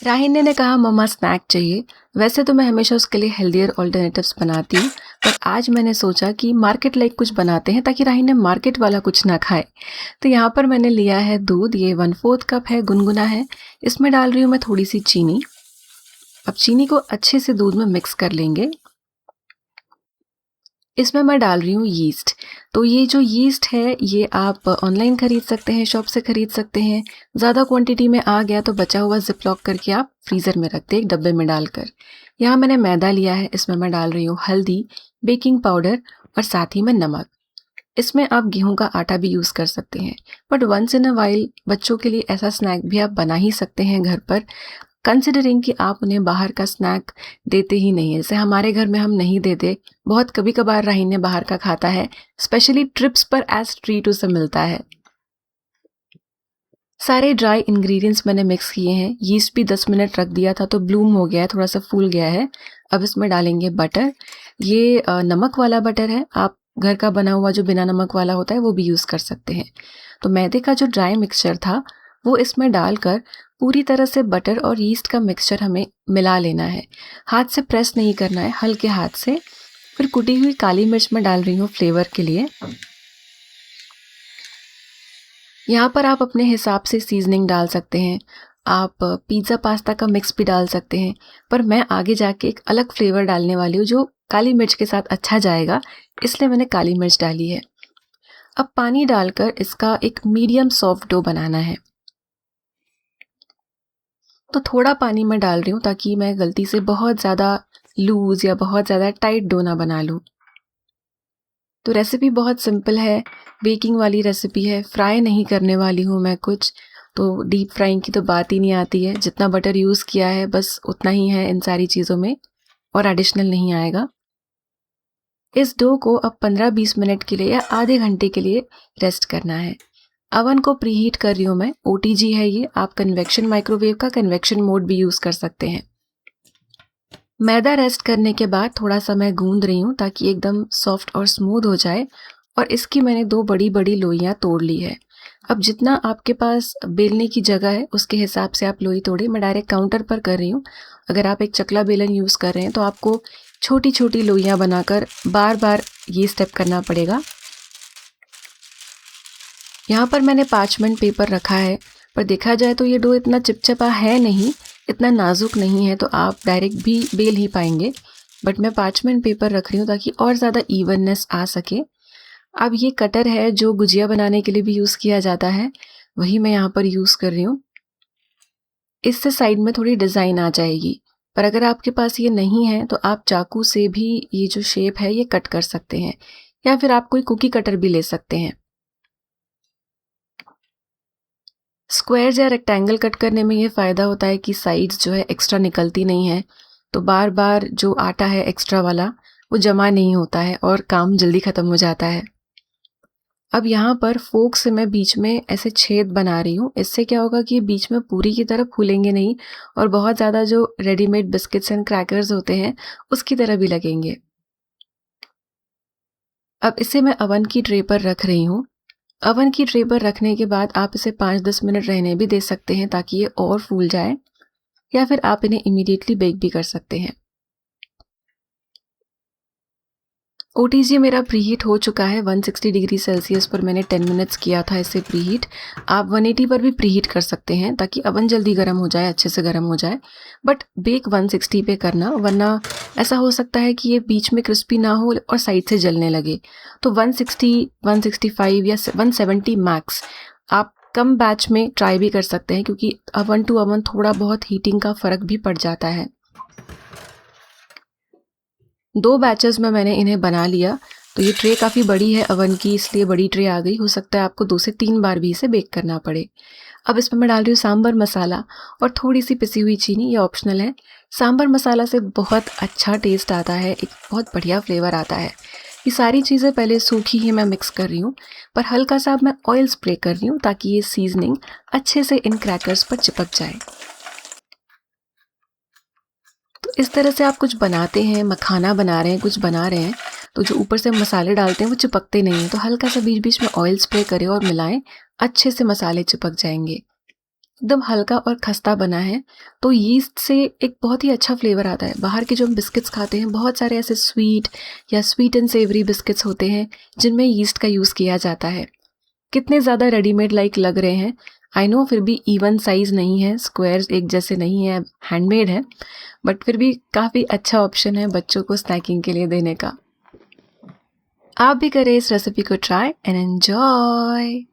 राहिन्या ने कहा मम्मा स्नैक चाहिए। वैसे तो मैं हमेशा उसके लिए हेल्दियर ऑल्टरनेटिव्स बनाती हूँ, पर आज मैंने सोचा कि मार्केट लाइक कुछ बनाते हैं ताकि राहिन्या मार्केट वाला कुछ ना खाए। तो यहाँ पर मैंने लिया है दूध, ये 1/4 कप है, गुनगुना है। इसमें डाल रही हूँ मैं थोड़ी सी चीनी। अब चीनी को अच्छे से दूध में मिक्स कर लेंगे। इसमें मैं डाल रही हूँ यीस्ट। तो ये जो यीस्ट है ये आप ऑनलाइन खरीद सकते हैं, शॉप से खरीद सकते हैं। ज़्यादा क्वांटिटी में आ गया तो बचा हुआ ज़िप लॉक करके आप फ्रीज़र में रख दें एक डब्बे में डालकर। यहाँ मैंने मैदा लिया है, इसमें मैं डाल रही हूँ हल्दी, बेकिंग पाउडर और साथ ही में नमक। इसमें आप गेहूं का आटा भी यूज़ कर सकते हैं, but once in a while बच्चों के लिए ऐसा स्नैक भी आप बना ही सकते हैं घर पर, कंसिडरिंग कि आप उन्हें बाहर का स्नैक देते ही नहीं है। जैसे हमारे घर में हम नहीं देते, बहुत कभी कभार राहिन्या बाहर का खाता है, स्पेशली ट्रिप्स पर एज ट्रीट उसे मिलता है। सारे ड्राई इंग्रेडिएंट्स मैंने मिक्स किए हैं। यीस्ट भी 10 मिनट रख दिया था तो ब्लूम हो गया है, थोड़ा सा फूल गया है। अब इसमें डालेंगे बटर। ये नमक वाला बटर है, आप घर का बना हुआ जो बिना नमक वाला होता है वो भी यूज़ कर सकते हैं। तो मैदे का जो ड्राई मिक्सचर था वो इसमें डालकर पूरी तरह से बटर और यीस्ट का मिक्सचर हमें मिला लेना है। हाथ से प्रेस नहीं करना है, हल्के हाथ से। फिर कुटी हुई काली मिर्च मैं डाल रही हूँ फ्लेवर के लिए। यहाँ पर आप अपने हिसाब से सीजनिंग डाल सकते हैं। आप पिज़्ज़ा पास्ता का मिक्स भी डाल सकते हैं, पर मैं आगे जाके एक अलग फ्लेवर डालने वाली हूँ जो काली मिर्च के साथ अच्छा जाएगा, इसलिए मैंने काली मिर्च डाली है। अब पानी डालकर इसका एक मीडियम सॉफ्ट डो बनाना है। तो थोड़ा पानी मैं डाल रही हूँ ताकि मैं गलती से बहुत ज़्यादा लूज़ या बहुत ज़्यादा टाइट डो ना बना लूँ। तो रेसिपी बहुत सिंपल है, बेकिंग वाली रेसिपी है, फ्राई नहीं करने वाली हूँ मैं कुछ, तो डीप फ्राइंग की तो बात ही नहीं आती है। जितना बटर यूज़ किया है बस उतना ही है इन सारी चीज़ों में, और एडिशनल नहीं आएगा। इस डो को अब 15-20 मिनट के लिए या आधे घंटे के लिए रेस्ट करना है। अवन को प्रीहीट कर रही हूँ मैं, OTG है ये, आप कन्वेक्शन माइक्रोवेव का कन्वेक्शन मोड भी यूज़ कर सकते हैं। मैदा रेस्ट करने के बाद थोड़ा सा मैं गूंद रही हूँ ताकि एकदम सॉफ्ट और स्मूथ हो जाए, और इसकी मैंने 2 बड़ी बड़ी लोइयाँ तोड़ ली है। अब जितना आपके पास बेलने की जगह है उसके हिसाब से आप लोई तोड़े। मैं डायरेक्ट काउंटर पर कर रही हूँ। अगर आप एक चकला बेलन यूज़ कर रहे हैं तो आपको छोटी छोटी लोइयाँ बनाकर बार बार ये स्टेप करना पड़ेगा। यहाँ पर मैंने पार्चमेंट पेपर रखा है, पर देखा जाए तो ये डो इतना चिपचिपा है नहीं, इतना नाजुक नहीं है, तो आप डायरेक्ट भी बेल ही पाएंगे। बट मैं पार्चमेंट पेपर रख रही हूँ ताकि और ज़्यादा इवननेस आ सके। अब ये कटर है जो गुजिया बनाने के लिए भी यूज़ किया जाता है, वही मैं यहाँ पर यूज़ कर रही हूँ। इससे साइड में थोड़ी डिज़ाइन आ जाएगी, पर अगर आपके पास ये नहीं है तो आप चाकू से भी ये जो शेप है ये कट कर सकते हैं, या फिर आप कोई कुकी कटर भी ले सकते हैं। स्क्वायर्स या रेक्टेंगल कट करने में ये फ़ायदा होता है कि साइड्स जो है एक्स्ट्रा निकलती नहीं है, तो बार बार जो आटा है एक्स्ट्रा वाला वो जमा नहीं होता है और काम जल्दी ख़त्म हो जाता है। अब यहाँ पर फोक से मैं बीच में ऐसे छेद बना रही हूँ। इससे क्या होगा कि ये बीच में पूरी की तरह फूलेंगे नहीं, और बहुत ज़्यादा जो रेडीमेड बिस्किट्स एंड क्रैकर्स होते हैं उसकी तरह भी लगेंगे। अब इसे मैं अवन की ट्रे पर रख रही हूँ। अवन की ट्रे पर रखने के बाद आप इसे 5-10 मिनट रहने भी दे सकते हैं ताकि ये और फूल जाए, या फिर आप इन्हें इमीडिएटली बेक भी कर सकते हैं। OTG मेरा प्रीहीट हो चुका है। 160 डिग्री सेल्सियस पर मैंने 10 मिनट्स किया था इसे प्रीहीट। आप 180 पर भी प्रीहीट कर सकते हैं ताकि अवन जल्दी गर्म हो जाए, अच्छे से गर्म हो जाए। बट बेक 160 पे करना, वरना ऐसा हो सकता है कि ये बीच में क्रिस्पी ना हो और साइड से जलने लगे। तो 160, 165 या 170 मैक्स आप कम बैच में ट्राई भी कर सकते हैं, क्योंकि अवन टू अवन थोड़ा बहुत हीटिंग का फ़र्क भी पड़ जाता है। 2 बैचेस में मैंने इन्हें बना लिया। तो ये ट्रे काफ़ी बड़ी है अवन की, इसलिए बड़ी ट्रे आ गई। हो सकता है आपको 2 से 3 बार भी इसे बेक करना पड़े। अब इसमें मैं डाल रही हूँ सांभर मसाला और थोड़ी सी पिसी हुई चीनी, ये ऑप्शनल है। सांभर मसाला से बहुत अच्छा टेस्ट आता है, एक बहुत बढ़िया फ्लेवर आता है। ये सारी चीज़ें पहले सूखी ही मैं मिक्स कर रही हूँ, पर हल्का सा मैं ऑयल स्प्रे कर रही हूँ ताकि ये सीजनिंग अच्छे से इन क्रैकर्स पर चिपक जाए। तो इस तरह से आप कुछ बनाते हैं, मखाना बना रहे हैं, कुछ बना रहे हैं, तो जो ऊपर से मसाले डालते हैं वो चिपकते नहीं हैं। तो हल्का सा बीच बीच में ऑयल स्प्रे करें और मिलाएं, अच्छे से मसाले चिपक जाएंगे। एकदम हल्का और खस्ता बना है, तो यीस्ट से एक बहुत ही अच्छा फ्लेवर आता है। बाहर के जो हम बिस्किट्स खाते हैं, बहुत सारे ऐसे स्वीट या स्वीट एंड सेवरी बिस्किट्स होते हैं जिनमें यीस्ट का यूज़ किया जाता है। कितने ज़्यादा रेडीमेड लाइक लग रहे हैं, आई नो, फिर भी इवन साइज़ नहीं है, स्क्वायर एक जैसे नहीं है, हैंडमेड है, बट फिर भी काफ़ी अच्छा ऑप्शन है बच्चों को स्नैकिंग के लिए देने का। आप भी करें इस रेसिपी को ट्राई एंड एन्जॉय।